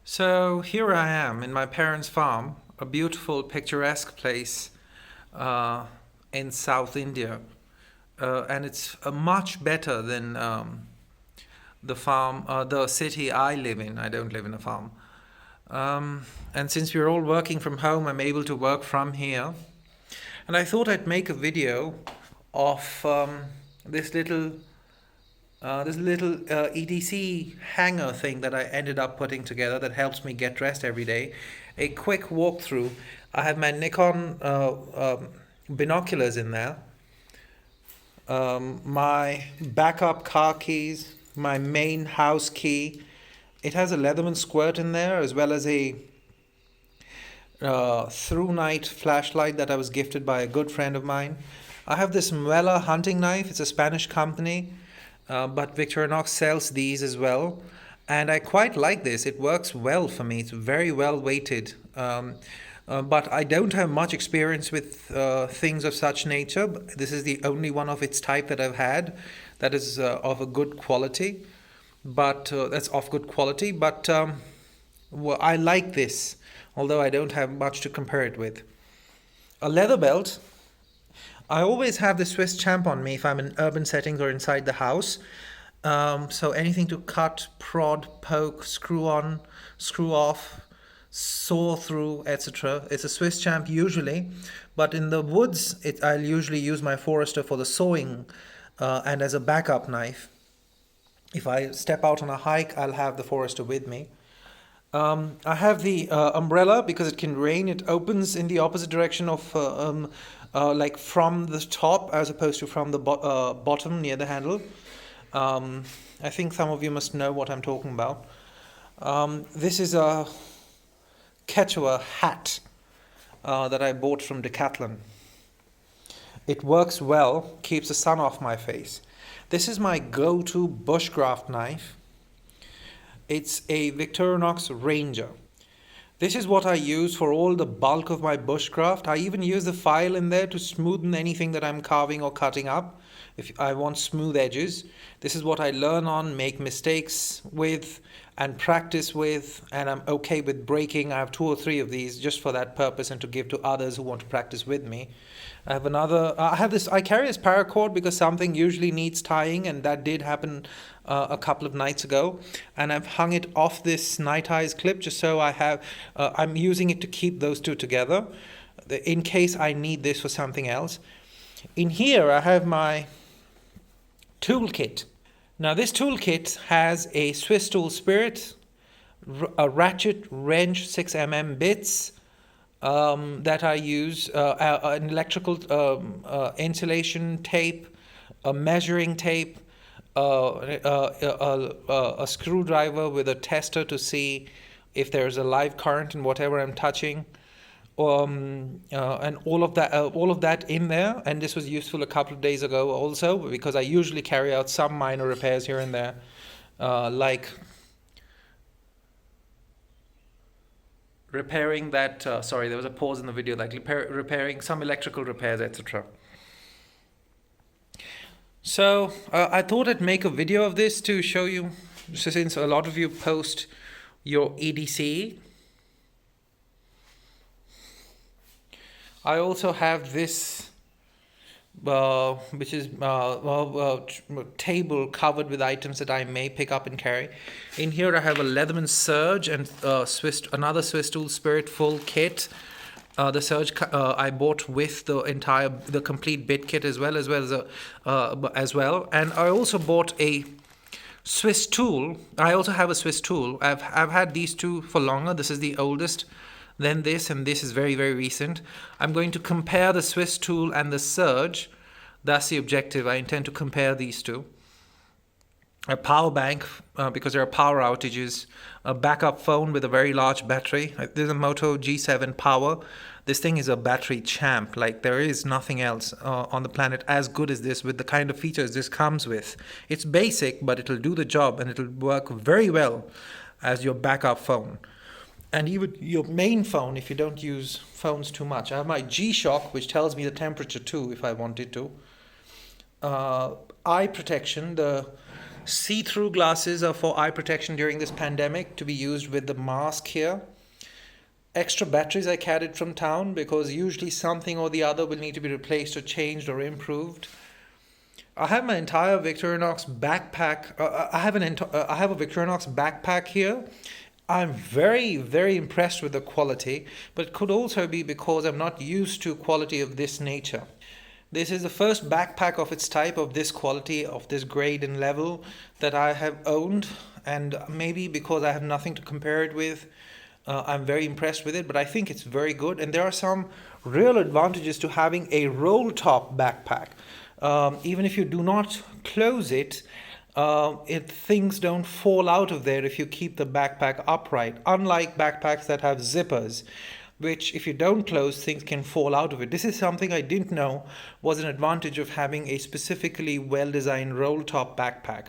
So here I am in my parents' farm, a beautiful, picturesque place uh, in South India, and it's much better than the city I live in. I don't live in a farm, and since we're all working from home, I'm able to work from here. And I thought I'd make a video of this little EDC hanger thing that I ended up putting together that helps me get dressed every day. A quick walkthrough. I have my Nikon binoculars in there, my backup car keys, my main house key. It has a Leatherman squirt in there as well as a through night flashlight that I was gifted by a good friend of mine. I have this Muela hunting knife. It's a Spanish company, but Victorinox sells these as well. And I quite like this. It works well for me. It's very well weighted. But I don't have much experience with things of such nature. This is the only one of its type that I've had that is of a good quality. But that's of good quality. But well, I like this, although I don't have much to compare it with. A leather belt. I always have the Swiss champ on me if I'm in urban settings or inside the house. So anything to cut, prod, poke, screw on, screw off, saw through, etc. It's a Swiss champ usually, but in the woods, I'll usually use my Forester for the sawing and as a backup knife. If I step out on a hike, I'll have the Forester with me. I have the umbrella because it can rain. It opens in the opposite direction of like from the top as opposed to from the bottom near the handle. I think some of you must know what I'm talking about. This is a Quechua Hat that I bought from Decathlon. It works well, keeps the sun off my face. This is my go-to bushcraft knife. It's a Victorinox Ranger. This is what I use for all the bulk of my bushcraft. I even use the file in there to smoothen anything that I'm carving or cutting up. If I want smooth edges, this is what I learn on, make mistakes with, and practice with, and I'm okay with breaking. I have 2 or 3 of these just for that purpose and to give to others who want to practice with me. I carry this paracord because something usually needs tying, and that did happen a couple of nights ago, and I've hung it off this night eyes clip just so I'm using it to keep those two together in case I need this for something else. In here I have my toolkit. Now this toolkit has a Swiss tool spirit, a ratchet wrench, 6mm bits that I use, an electrical insulation tape, a measuring tape, a screwdriver with a tester to see if there's a live current in whatever I'm touching, and all of that in there. And this was useful a couple of days ago also because I usually carry out some minor repairs here and there, like repairing that. Sorry, there was a pause in the video. Like repairing some electrical repairs, etc. So I thought I'd make a video of this to show you, since a lot of you post your EDC. I also have this, which is table covered with items that I may pick up and carry. In here I have a Leatherman Surge and another Swiss Tool Spirit full kit. The Surge I bought with the complete bit kit as well. And I also bought a Swiss tool. I also have a Swiss tool. I've had these two for longer. This is the oldest. Then this, and this is very, very recent. I'm going to compare the Swiss tool and the Surge. That's the objective. I intend to compare these two. A power bank, because there are power outages. A backup phone with a very large battery. There's a Moto G7 Power. This thing is a battery champ. Like, there is nothing else on the planet as good as this with the kind of features this comes with. It's basic, but it'll do the job, and it'll work very well as your backup phone. And even your main phone, if you don't use phones too much. I have my G-Shock, which tells me the temperature too, if I wanted to. Eye protection. The See-through glasses are for eye protection during this pandemic, to be used with the mask here. Extra batteries I carried from town because usually something or the other will need to be replaced or changed or improved. I have my entire Victorinox backpack. I have a Victorinox backpack here. I'm very, very impressed with the quality, but it could also be because I'm not used to quality of this nature. This is the first backpack of its type, of this quality, of this grade and level that I have owned, and maybe because I have nothing to compare it with, I'm very impressed with it, but I think it's very good. And there are some real advantages to having a roll top backpack. Even if you do not close it, things don't fall out of there if you keep the backpack upright, unlike backpacks that have zippers, which if you don't close, things can fall out of it. This is something I didn't know was an advantage of having a specifically well-designed roll top backpack.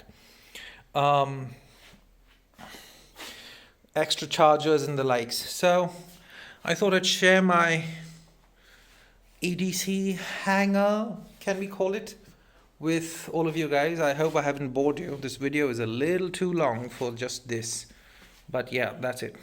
Extra chargers and the likes. So I thought I'd share my EDC hanger, can we call it, with all of you guys. I hope I haven't bored you. This video is a little too long for just this, but yeah, that's it.